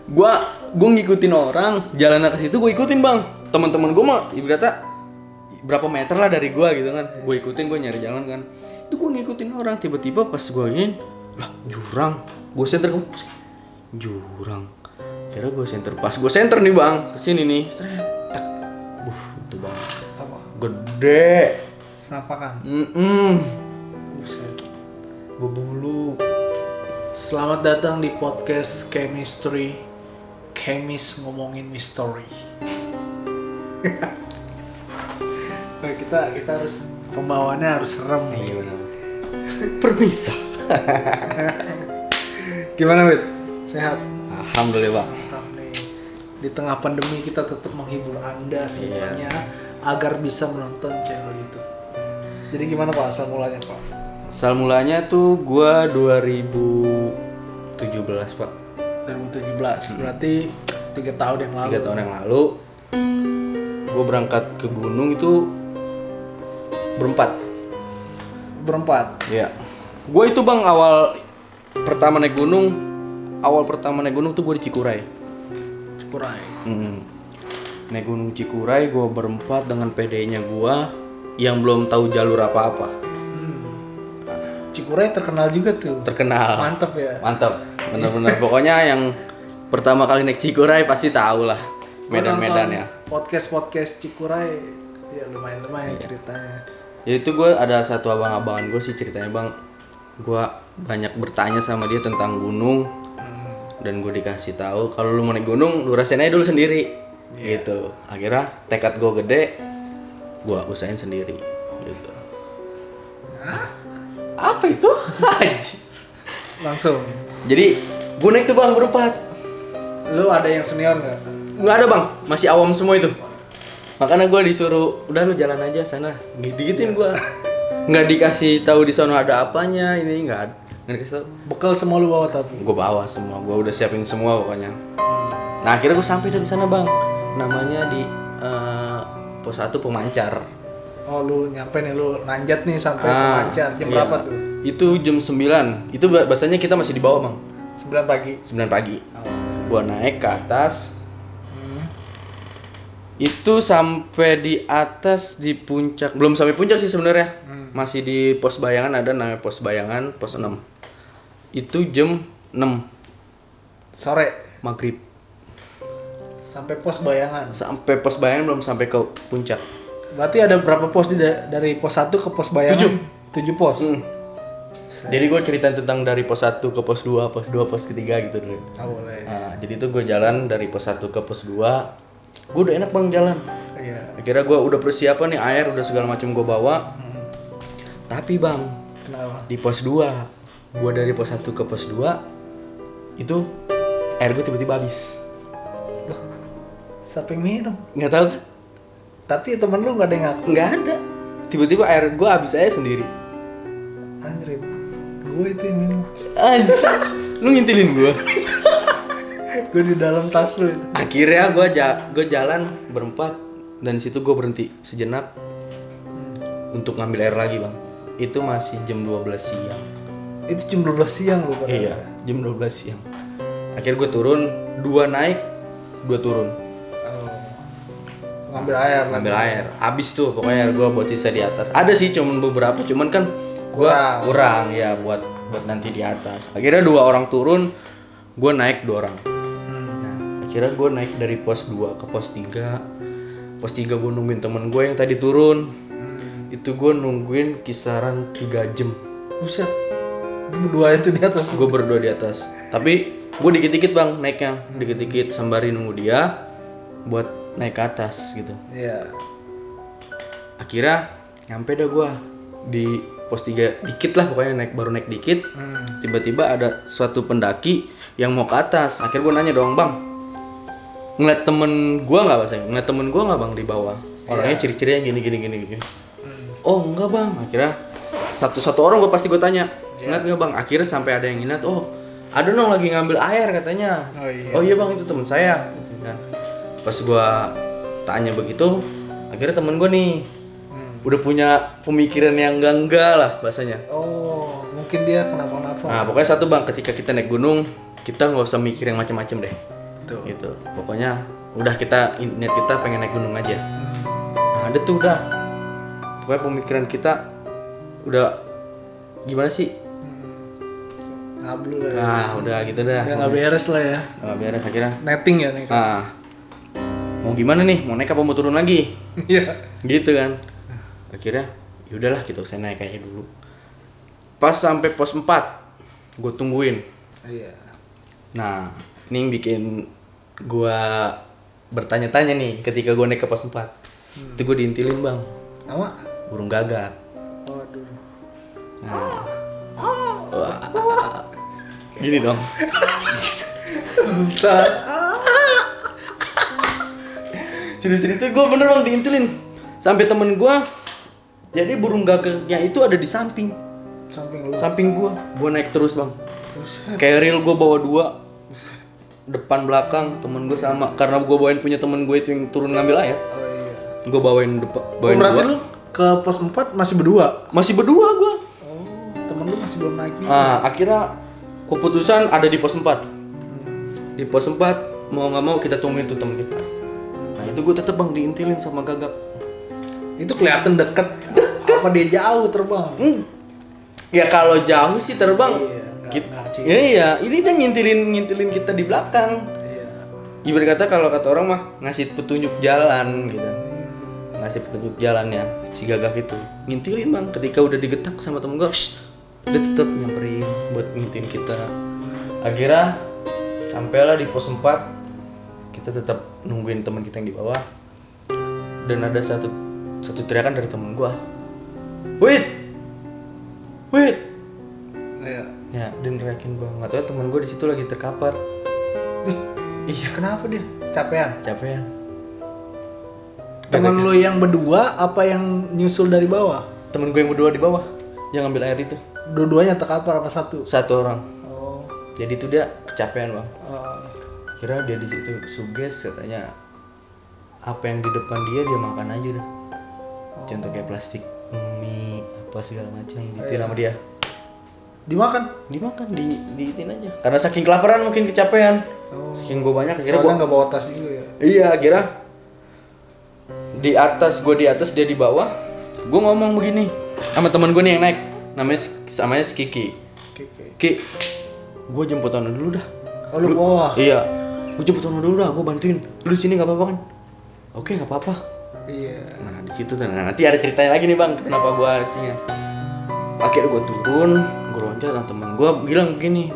Gua ngikutin orang jalan ke situ, gua ikutin bang. Teman-teman gua mah ibaratnya berapa meter lah dari gua gitu kan. Gua ikutin, gua nyari jalan kan. Itu gua ngikutin orang, tiba-tiba pas gua lah jurang. Gua senter ke jurang. Kira gua senter, pas gua senter nih bang, kesini nih. Seret. Itu bang. Apa? Gede. Kenapa kan? Buset. Bubulu. Selamat datang di podcast Chemistry. Chemis ngomongin misteri. kita harus pembawaannya harus serem. Iya benar. Permisa. Gimana Wit? Sehat? Alhamdulillah bang. Mantap nih. Di tengah pandemi kita tetap menghibur Anda semuanya agar bisa menonton channel YouTube. Jadi gimana Pak asal mulanya Pak? Asal mulanya tuh gua 2017 pak. 2017, berarti 3 tahun yang lalu. 3 tahun yang lalu gua berangkat ke gunung itu berempat. Iya. Gua itu bang awal pertama naik gunung tuh gua di Cikuray. Naik gunung Cikuray gua berempat dengan PD-nya gua yang belum tahu jalur apa-apa. Cikuray terkenal juga tuh. Terkenal. Mantap ya. Mantap. Benar-benar pokoknya yang pertama kali naik Cikuray pasti tahu lah medan-medannya. Podcast Cikuray ya lumayan ceritanya. Ya itu gue ada satu abang-abangan gue sih ceritanya bang. Gue banyak bertanya sama dia tentang gunung dan gue dikasih tahu kalau lu mau naik gunung lu rasain aja dulu sendiri. Gitu. Akhirnya tekad gue gede, gue usahain sendiri. Gitu. Apa itu? Langsung. Jadi gue naik tuh bang berempat. Lu ada yang senior nggak? Nggak ada bang, masih awam semua itu. Makanya gue disuruh, udah lu jalan aja sana. Digituin gue. Nggak dikasih tahu di sana ada apanya, ini nggak ada. Nggak dikasih tahu. Bekal semua lu bawa tapi. Gue bawa semua, gue udah siapin semua pokoknya. Nah akhirnya gue sampai dari sana bang. Namanya di pos 1 Pemancar. Oh lu nyampe nih, lu nanjat nih sampai Pemancar. Jam berapa tuh? Itu jam 9. Itu bahasanya kita masih di bawah bang. 9 pagi. 9 pagi. Gua naik ke atas. Itu sampai di atas di puncak. Belum sampai puncak sih sebenarnya. Masih di pos bayangan, ada namanya pos bayangan, pos 6. Itu jam 6 sore maghrib. Sampai pos bayangan. Sampai pos bayangan belum sampai ke puncak. Berarti ada berapa pos dari pos 1 ke pos bayangan? 7 pos. Jadi gue ceritain tentang dari pos 1 ke pos 2, pos 2, pos ketiga gitu dulu. Boleh. Nah, jadi itu gue jalan dari pos 1 ke pos 2. Gue udah enak bang jalan. Iya. Akhirnya gue udah persiapan nih, air udah segala macam gue bawa. Tapi bang, Kenapa? di pos 2, gue dari pos 1 ke pos 2 itu air gue tiba-tiba habis. Siapa yang minum? Nggak tahu kan? Tapi temen lu nggak ada yang ngaku? Nggak ada. Tiba-tiba air gue habis aja sendiri. Anjir, gue itu yang minum. Anjir, lu ngintilin gue. Gue di dalam tas lu itu. Akhirnya gue jalan berempat dan di situ gue berhenti sejenak untuk ngambil air lagi bang. Itu masih jam 12 siang. Itu jam 12 siang lu kan? Iya, jam 12 siang. Akhirnya gue turun, 2 naik, 2 turun. Ngambil air. Ngambil air. Abis tuh pokoknya gue buat sisa di atas. Ada sih cuman beberapa, cuman kan gue kurang ya buat nanti di atas. Akhirnya 2 orang turun, gue naik 2 orang. Nah, akhirnya gue naik dari pos 2 ke pos 3. Pos 3 gue nungguin temen gue yang tadi turun. Itu gue nungguin kisaran 3 jam. Buset. Berdua itu di atas. Gue berdua di atas. Tapi gue dikit-dikit bang naiknya, dikit-dikit sembari nunggu dia buat naik ke atas gitu. Iya. Akhirnya nyampe dah gue di pos 3 dikit lah pokoknya baru naik dikit. Tiba-tiba ada suatu pendaki yang mau ke atas. Akhirnya gue nanya doang bang, ngeliat temen gue nggak bahasanya? Ngeliat temen gue nggak bang di bawah? Orangnya ciri-cirinya gini. Oh enggak bang. Akhirnya satu orang pasti gue tanya, ngeliat nggak bang? Akhirnya sampai ada yang ngeliat, oh ada dong lagi ngambil air katanya. Oh iya bang itu temen saya. Gitu kan. Pas gue tanya begitu, akhirnya temen gue nih udah punya pemikiran yang enggak lah bahasanya. Oh, mungkin dia kenapa-napa. Nah, pokoknya satu bang, ketika kita naik gunung, kita nggak usah mikir yang macam-macam deh. Tuh. Gitu. Pokoknya udah niat kita pengen naik gunung aja. Nah, ada tuh udah. Pokoknya pemikiran kita udah gimana sih? Ngablu lah ya. Nah, udah gitu dah. Udah nggak beres lah ya. Nggak beres akhirnya. Netting ya nih. Nah, mau gimana nih? Mau naik apa mau turun lagi? Iya. Gitu kan. Akhirnya yaudahlah kita usah naik kayak dulu. Pas sampai pos 4 gue tungguin. Iya. Nah, ini yang bikin gue bertanya-tanya nih ketika gue naik ke pos 4. Itu gue diintilin bang, Nama? burung gagak. Waduh. Nah, wah. Gini dong. Bentar. Sini-sini tuh gue bener bang diintilin. Sampai temen gue, jadi burung gagaknya itu ada di samping. Samping lu. Samping gue naik terus bang. Buset. Carrier gue bawa 2, depan belakang temen gue sama. Karena gue bawain punya temen gue itu yang turun ngambil air. Oh iya. Gue bawain depan. Bawain Berarti dua. lu ke pos 4 masih berdua? Masih berdua gue. Oh, temen lu masih belum naik juga. Akhirnya keputusan ada di pos 4. Di pos 4 mau nggak mau kita tungguin tuh temen kita. Nah itu gue tetep bang diintilin sama gagak. Itu kelihatan deket. Apa dia jauh terbang? Ya kalau jauh sih terbang. Iya, nggak kecil. Iya, ini dia ngintilin kita di belakang. Iya. Ibarat kata kalau kata orang mah ngasih petunjuk jalan gitu. Ngasih petunjuk jalannya si gagak itu. Ngintilin bang, ketika udah digetak sama temen gue, dia tetap nyamperin buat ngintilin kita. Akhirnya sampailah di pos 4. Kita tetap nungguin teman kita yang di bawah. Dan ada satu teriakan dari temen gue. Wait. Iya. Ya, dia neriakin bang. Nggak tahu temen gue di situ lagi terkapar. Iya, kenapa dia? Capean. Capean. Temen lu yang berdua apa yang nyusul dari bawah? Temen gue yang berdua di bawah yang ngambil air itu. Dua-duanya terkapar apa satu? Satu orang. Oh. Jadi itu dia kecapean bang. Oh. Kira dia di situ suges katanya apa yang di depan dia makan aja dah. Contoh kayak plastik mie apa segala macam gitu nama dia. Dimakan? Dimakan diitin aja. Karena saking kelaparan mungkin kecapean. Saking gue banyak kira Soalnya nggak bawa tas juga ya? Iya kira di atas gue di atas dia di bawah. Gue ngomong begini sama teman gue nih yang naik namanya si Kiki. Ki, gue jemput Ono dulu dah. Oh lu bawah? Iya, gue jemput Ono dulu dah, gue bantuin. Lu di sini nggak apa-apa kan? Oke nggak apa-apa. Iya. Nah di situ tuh, nah, nanti ada ceritanya lagi nih bang, kenapa gue artinya. Akhirnya gue turun, gue loncat dan temen gue bilang begini,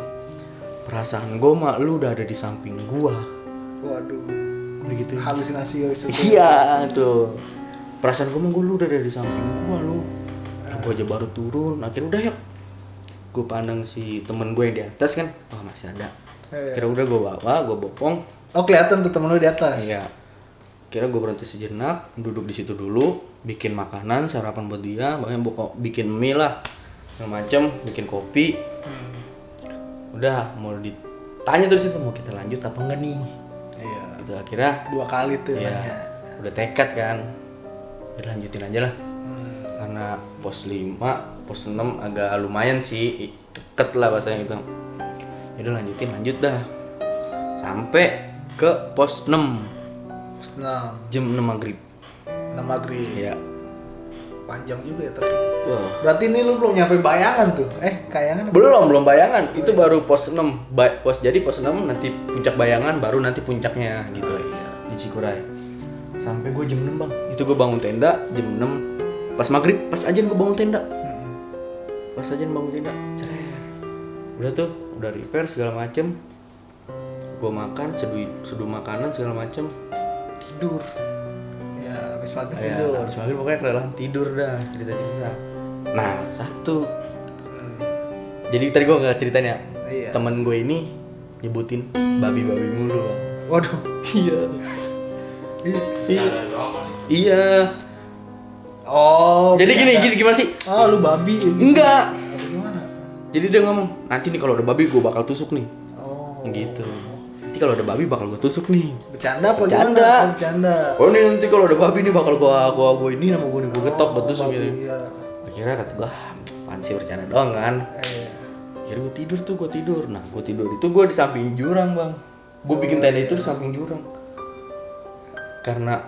perasaan gue mah lu udah ada di samping gue. Waduh. Gitu. Halusinasi guys. Iya tuh. Perasaan gue mah lu udah ada di samping gue lu. Gue aja baru turun, akhirnya udah yuk. Gue pandang si temen gue yang di atas kan, wah masih ada. Kira udah gue bawa, gue bopong. Oh kelihatan tuh temen lu di atas. Iya. Kira gue berhenti sejenak, duduk di situ dulu, bikin makanan, sarapan buat dia, bahkan bikin mie lah, segala macem, bikin kopi. Udah mau ditanya tuh di situ mau kita lanjut apa enggak nih? Iya. Itu akhirnya 2 kali tuh ya, nanya. udah tekad kan, udah lanjutin aja lah. Karena pos 5, pos 6 agak lumayan sih, deket lah bahasanya gitu. Udah lanjut dah, sampai ke pos 6. Pos 6. Jam 6 maghrib. 6 maghrib. Iya. Panjang juga ya tapi. Wah. Berarti ini lu belum nyampe Bayangan tuh. Kayangan apa? Belum Bayangan. Itu baru pos 6. Jadi pos 6 nanti puncak Bayangan, baru nanti puncaknya gitu. Di Cikuray. Sampai gue jam 6 bang. Itu gue bangun tenda jam 6. Pas maghrib, pas ajan gue bangun tenda. Pas ajan bangun tenda. Udah tuh, udah repair segala macem. Gue makan, seduh makanan segala macem. Tidur. Ya, habis maghrib Ya, tidur. habis maghrib pokoknya kelelahan tidur dah cerita-cerita. Nah, satu. Jadi tadi gue gak ceritanya. Iya. Temen gue ini nyebutin babi-babi mulu bang. Waduh. Iya. Iya. Oh. Jadi gini gimana sih? Oh, lu babi. Enggak. Gimana? Jadi dia ngomong, nanti nih kalau ada babi gue bakal tusuk nih. Oh. Gitu. Nanti kalau ada babi bakal gue tusuk nih. Bercanda apa Bercanda. gimana? Oh, bercanda. Oh nih nanti kalau ada babi nih bakal gue ini sama gue getok buat tusuk babi, gitu. iya. Akhirnya kata gue, apaan sih bercanda doang kan. Akhirnya gue tidur. Nah gue tidur itu gue di samping jurang bang. Gue bikin tenda itu di samping jurang. Karena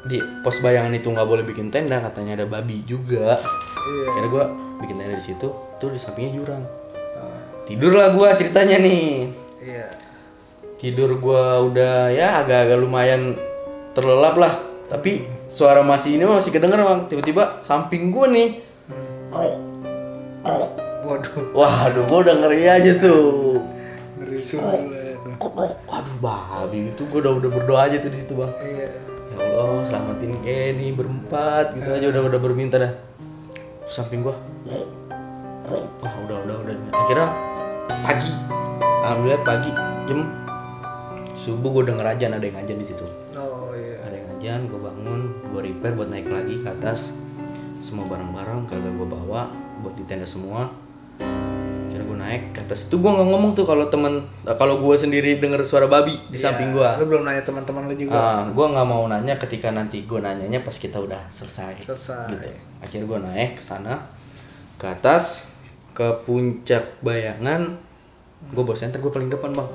di pos bayangan itu nggak boleh bikin tenda, katanya ada babi juga. Iya. Akhirnya gue bikin tenda di situ, tuh di sampingnya jurang. Tidurlah gue ceritanya nih. Iya. Tidur gue udah ya agak-agak lumayan terlelap lah. Tapi suara masih ini masih kedenger bang. Tiba-tiba samping gue nih. Waduh, gue udah ngeri aja tuh. Ngeri sulit. Waduh, babi itu gue udah berdoa aja tuh di situ bang. Iya. Ya Allah, selamatin Kenny berempat gitu aja udah berminta dah. Samping gua. Wah, udah. Akhirnya pagi. Alhamdulillah pagi jam subuh gua denger ajan, ada yang ajan di situ. Oh iya. Ada yang ajan, gua bangun, gua repair buat naik lagi ke atas. Semua barang-barang kagak gua bawa buat di tenda semua. Akhirnya gua naik ke atas itu, gua nggak ngomong tuh kalau gua sendiri denger suara babi di samping gua. Lu belum nanya teman-teman lu juga. Gua nggak mau nanya ketika nanti gua nanyanya pas kita udah selesai. Gitu. Akhirnya gua naik ke sana, ke atas, ke puncak bayangan. Gua bawa senter, gua paling depan bang.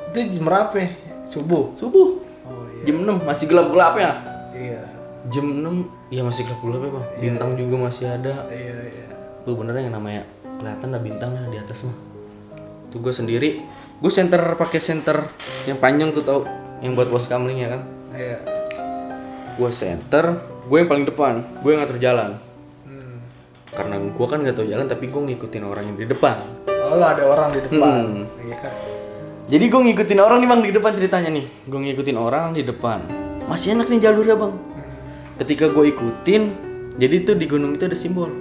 Itu jam berapa? Subuh. Oh iya. Jam 6 masih gelap ya. Iya. Jam 6 ya masih gelap ya bang. Bintang juga masih ada. Iya. Tuh bener yang namanya kelihatan lah bintang lah di atas mah. Tuh gua sendiri, gua senter pakai senter yang panjang tuh tau, yang buat pos kamling ya kan. Iya. Gue center, gue yang paling depan, gue yang ngatur jalan. Karena gue kan nggak tahu jalan, tapi gue ngikutin orang yang di depan. Oh, lo ada orang di depan. Iya kan. Jadi gue ngikutin orang nih bang di depan ceritanya nih. Gue ngikutin orang di depan. Masih enak nih jalurnya bang. Ketika gue ikutin, jadi tuh di gunung itu ada simbol.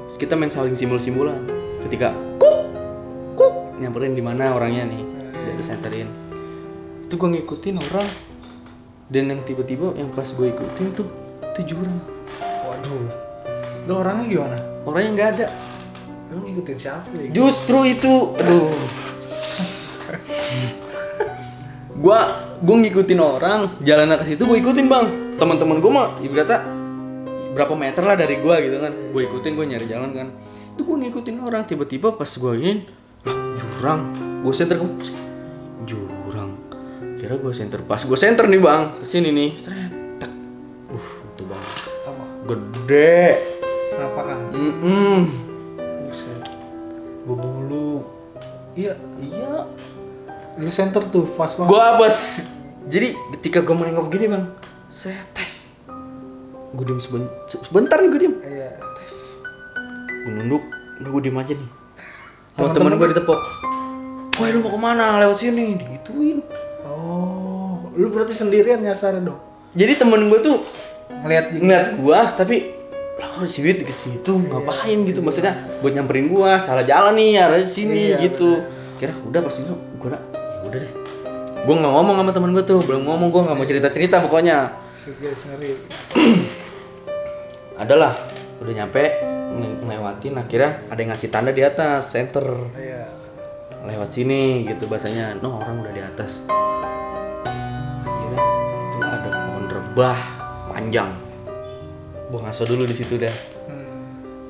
Terus kita main saling simbol-simbolan. Ketika kuk nyamperin di mana orangnya nih, dia senterin. Itu gue ngikutin orang. Dan yang tiba-tiba yang pas gue ikutin tuh jurang. Waduh. Lo orangnya gimana? Orangnya nggak ada. Lo ngikutin siapa ya? Justru itu, aduh. gua ngikutin orang, jalan ke situ gue ikutin bang. Teman-teman gue mah ibaratnya berapa meter lah dari gue gitu kan. Gue ikutin, gue nyari jalan kan. Itu gue ngikutin orang, tiba-tiba pas gue ingin jurang, gue senter ke jurang. Kira gue senter, pas gue senter nih bang, kesini nih, seretak. Itu bang, Apa? gede. Kenapa kan? Buset. Gue bulu. Iya. Iya. Lu center tuh pas banget. Gua pas. Jadi ketika gua menengok gini bang, saya tes. Gue diem sebentar nih gue diem. Iya. Tes. Gue nunduk, udah gue diem aja nih. Sama temen gue ditepok. Woi lu mau kemana? Lewat sini, digituin. Oh, lu berarti sendirian nyasar dong? Jadi temen gue tuh ngeliat gua, tapi lah kok si Wid ke situ ngapain gitu, maksudnya buat nyamperin gua, salah jalan nih arah sini gitu. Kira udah pas itu gua ya udah deh. Gua nggak ngomong sama temen gua tuh, belum ngomong, gua nggak mau cerita pokoknya. ngeri. Adalah udah nyampe ngelewatin, akhirnya ada yang ngasih tanda di atas center. Iya. Lewat sini gitu bahasanya. No, orang udah di atas. Akhirnya itu ada pohon rebah panjang. Gua ngaso dulu di situ dah.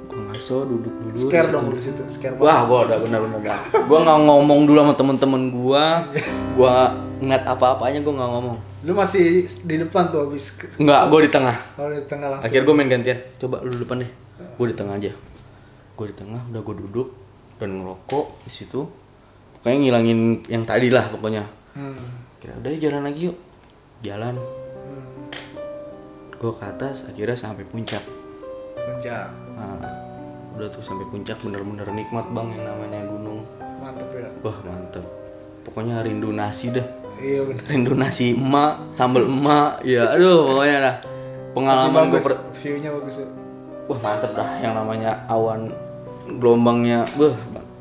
Gua ngaso duduk dulu. Scare dong di situ, scare banget. Wah, gua udah benar-benar dah. Gua nggak ngomong dulu sama temen-temen gua. Gua ingat apa-apanya, gua nggak ngomong. Lu masih di depan tuh habis. Enggak, gua di tengah. Kalau di tengah langsung. Akhirnya gua main gantian. Coba lu depan deh. Gua di tengah aja. Gua di tengah, udah gua duduk dan ngerokok di situ. Pokoknya ngilangin yang tadi lah pokoknya. Kira udah jalan lagi yuk. Jalan. Gue ke atas, akhirnya sampai puncak. Nah, udah tuh sampai puncak, bener-bener nikmat bang yang namanya gunung. Mantep ya. Wah mantep. Pokoknya rindu nasi dah. Iya bener. Rindu nasi emak, sambal emak. Ya aduh pokoknya dah. Pengalaman gue view-nya bagus ya. Wah mantep dah, yang namanya awan gelombangnya.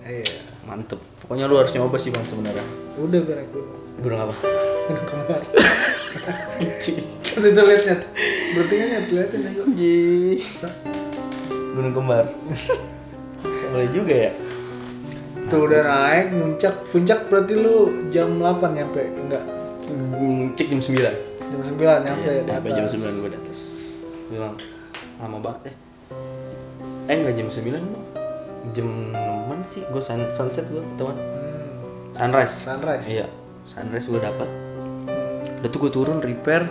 Iya. Mantep. Pokoknya lu harus nyoba sih bang sebenarnya. Udah gue naik dulu. Gunung apa? Gunung Kembar. Kan itu liatnya. Berarti kan liatin aja. Gunung Kembar. Boleh juga ya. Tuh udah naik puncak berarti lu jam 8 nyampe enggak? Cek jam 9. Jam 9 nyampe Iya, di atas. sampai jam 9 gue di atas. Bilang lama banget enggak jam 9 bang. jam 6-an sih gue sunset gue teman. Sunrise. Iya, sunrise gue dapat. Udah tuh gue turun repair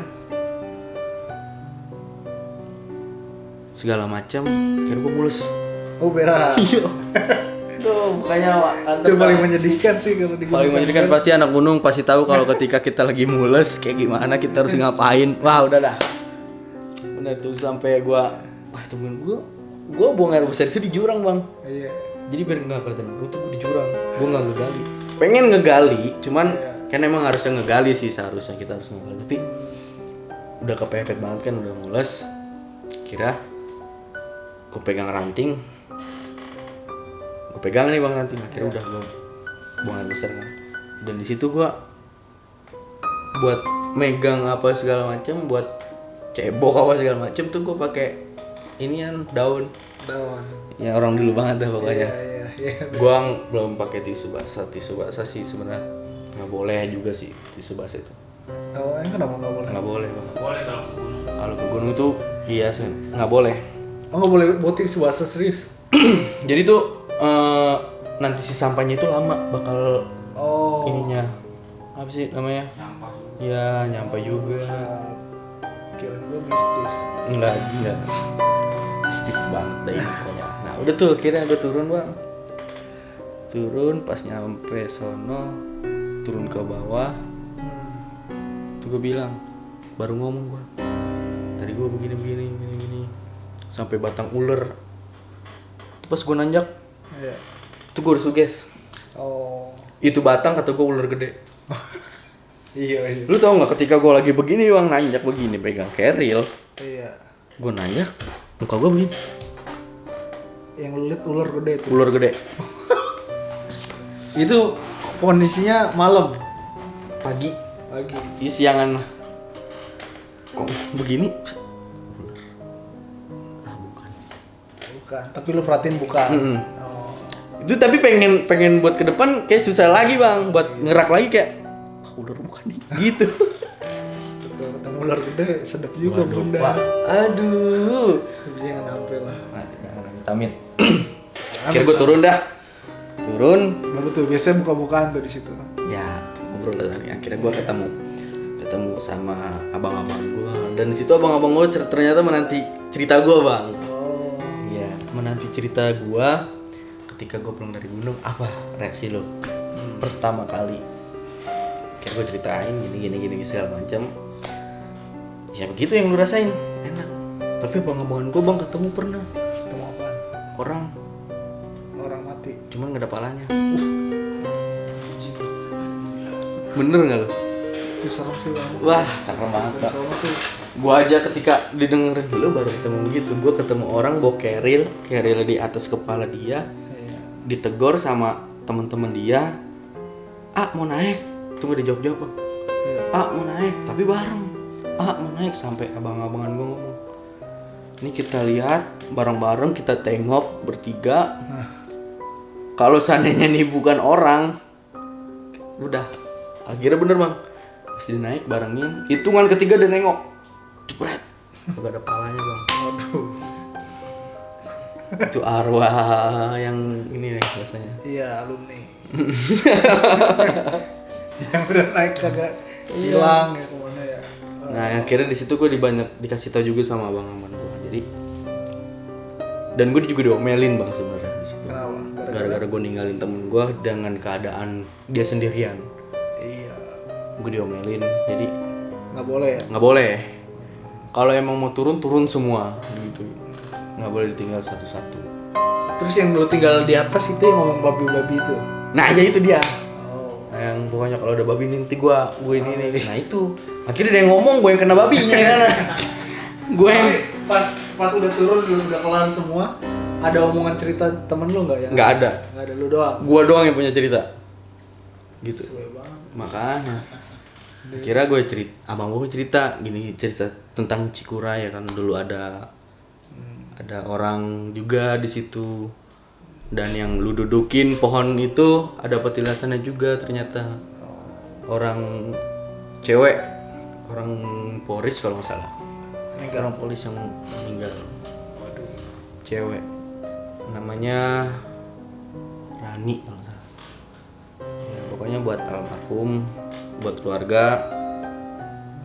segala macam, kira gue mulus. Oh berak. Iya. Tuh bukannya Itu paling menyedihkan sih kalau di paling menyedihkan pasti anak gunung pasti tahu kalau ketika kita lagi mules kayak gimana kita harus ngapain. Wah udah dah. Bener tuh sampai gue, wah tungguin gue buang air besar itu di jurang bang. Iya. Jadi biar nggak kelihatan gue tuh di jurang, gue nggak ngegali. Pengen ngegali, cuman kan emang harusnya ngegali sih seharusnya kita harus ngegali. Tapi udah kepepet banget kan, udah mules. Kira gue pegang ranting, gue pegang nih bang ranting. Akhirnya udah gue buang air besar kan. Dan di situ gue buat megang apa segala macam, buat cebok apa segala macam tuh gue pakai inian daun. Ya orang dulu banget dah pokoknya. Iya. Gua belum pakai tisu basah sih sebenarnya nggak boleh juga sih tisu basah itu. Oh, ini kenapa nggak boleh? Nggak boleh bang. Boleh kalau ke gunung. Kalau ke gunung itu iya sih nggak boleh. Oh nggak boleh buat tisu basah serius? Jadi tuh nanti si sampahnya itu lama bakal ininya apa sih namanya? Nyampah. Ya nyampe juga. Kira gue mistis. Enggak. Mistis banget deh pokoknya. Nah udah tuh akhirnya gue turun bang. Turun pas nyampe sono, turun ke bawah. Tuh gue bilang, baru ngomong gue. Tadi gue begini. Sampai batang ular. Tuh pas gue nanjak, Iya. tuh gue udah suges. Oh. Itu batang kata gue ular gede. Iya. Lu tau gak ketika gue lagi begini bang, nanjak begini, pegang keril. Iya. Gue nanjak, muka gue begini. Yang lu liat ular gede tuh. Ular gede. Itu kondisinya malam. Pagi. Pagi. Siangan. Kok begini? Bukan. Tapi lu perhatiin bukan. Mm-mm. Oh. Itu tapi pengen buat ke depan kayak susah lagi bang, buat ngerak lagi kayak ular bukan nih gitu. Setelah ketemu ular gede, sedap juga Waduh, bunda. Pak. Aduh. Jangan sampai lah. Amin. Akhirnya gue turun dah. Baru tuh biasanya buka-bukaan tuh di situ. Ya ngobrol dah tadi. Akhirnya gue ketemu sama abang-abang gue. Dan di situ abang-abang gue ternyata menanti cerita gue bang. Oh. Iya, menanti cerita gue ketika gue pulang dari gunung. Apa reaksi lo? Pertama kali. Kayak gue ceritain gini segala macam. Ya begitu yang lu rasain, enak. Tapi abang-abangan gue bang ketemu pernah. Ketemu apaan? Orang Mati. cuman gak ada palanya. Bener gak lo? Itu serem sih bang. Wah, serem banget Pak. Serem tuh. Gua aja ketika didengerin dulu baru ketemu gitu. Gua ketemu orang bawa keril di atas kepala dia, Iya. ditegor sama teman-teman dia. Mau naik. Tunggu dijawab-jawab Bang. Iya. Mau naik, tapi bareng. Mau naik sampai abang-abangan gua ngomong. Ini kita lihat bareng-bareng, kita tengok bertiga. Kalau seandainya nih bukan orang, udah. Akhirnya bener Bang. Pas dia naik barengin, hitungan ketiga dia nengok. Jepret. Gak ada palanya Bang. Waduh. Itu arwah yang ini nih rasanya. Iya alumni. Yang udah naik kagak hilang ya kemana ya. Nah akhirnya di situ gue dikasih tahu juga sama abang-abang gue. Jadi dan gue juga diomelin Bang sebenarnya di situ. Kenapa? Gara-gara gue ninggalin temen gue dengan keadaan dia sendirian. Iya. Gue diomelin. Jadi Nggak boleh ya. nggak boleh. Kalau emang mau turun semua gitu. Nggak boleh ditinggal satu-satu. Terus yang lu tinggal di atas itu yang ngomong babi-babi itu. Nah ya itu dia. Oh. Nah, yang pokoknya kalau ada babi nanti gue ini nih. Nah itu. Akhirnya dia yang ngomong, gue yang kena babinya ya kan. Gue yang pas udah turun udah kelar semua, ada omongan cerita temen lu nggak ya? nggak ada. Nggak ada, lu doang. Gue doang yang punya cerita. Gitu. Sesuai banget. Makanya. Kira gue abang gue cerita tentang Cikura ya kan, dulu ada orang juga di situ. Dan yang lu dudukin pohon itu ada petilasannya juga ternyata. Orang cewek, orang Polres kalau nggak salah. Meninggal. Orang polis yang meninggal. Cewek. Namanya Rani kalau nggak salah. Ya, pokoknya buat almarhum, buat keluarga,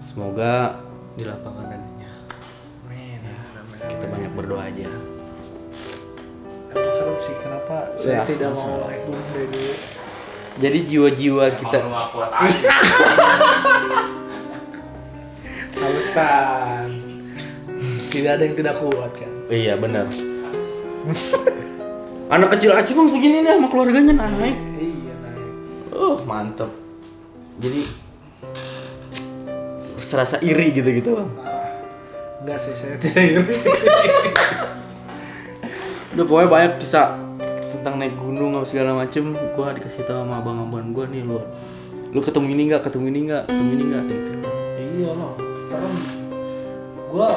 semoga dilapangkan dadanya. Amin. Kita banyak berdoa aja. Emang serem sih, kenapa saya Ya, tidak serem. mau naik gunung dari dulu. Jadi jiwa-jiwa kita Emang lu gak kuat aja. Alasan. Tidak ada yang tidak kuat kan. iya benar. Anak kecil aja bang segini nih sama keluarganya naik. Iya naik. Mantep. Jadi serasa iri gitu bang. Enggak sih, saya tidak iri. Udah pokoknya banyak kisah tentang naik gunung apa segala macem. Gua dikasih tahu sama abang-abang gua nih, lu ketemu ini nggak gitu. Iya loh, serem. Gua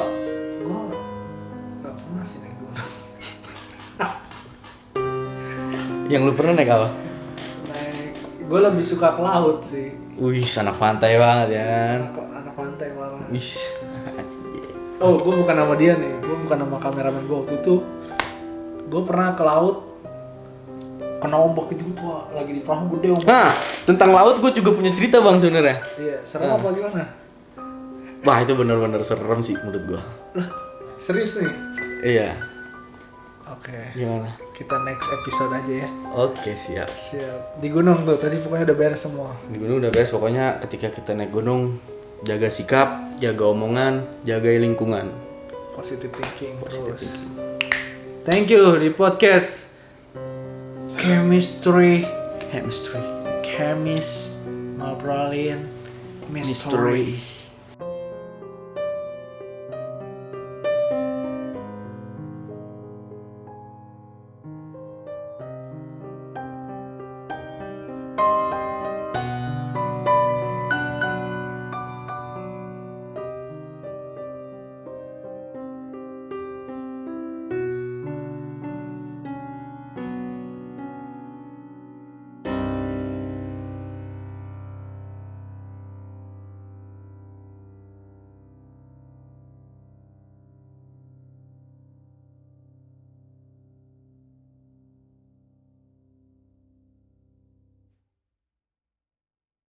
nggak pernah sih naik gunung. Yang lu pernah naik apa? Gue lebih suka ke laut sih. Wih, anak pantai banget ya kan. Anak pantai malah. Wih. Oh, gue bukan nama dia nih. Gue bukan nama kameramen gue waktu itu. Gue pernah ke laut, kena ombak itu wah, lagi di perahu gede ombak. Nah, tentang laut gue juga punya cerita bang sebenarnya. Iya, serem apa gimana? Wah itu bener-bener serem sih menurut gua. Lah, serius nih? Iya. Oke. Gimana? Kita next episode aja ya. Oke siap. Siap. Di gunung tuh, tadi pokoknya udah beres semua. Di gunung udah beres, pokoknya ketika kita naik gunung jaga sikap, jaga omongan, jaga lingkungan. Positive thinking terus. Thank you di podcast Chemistry ngobrolin mystery.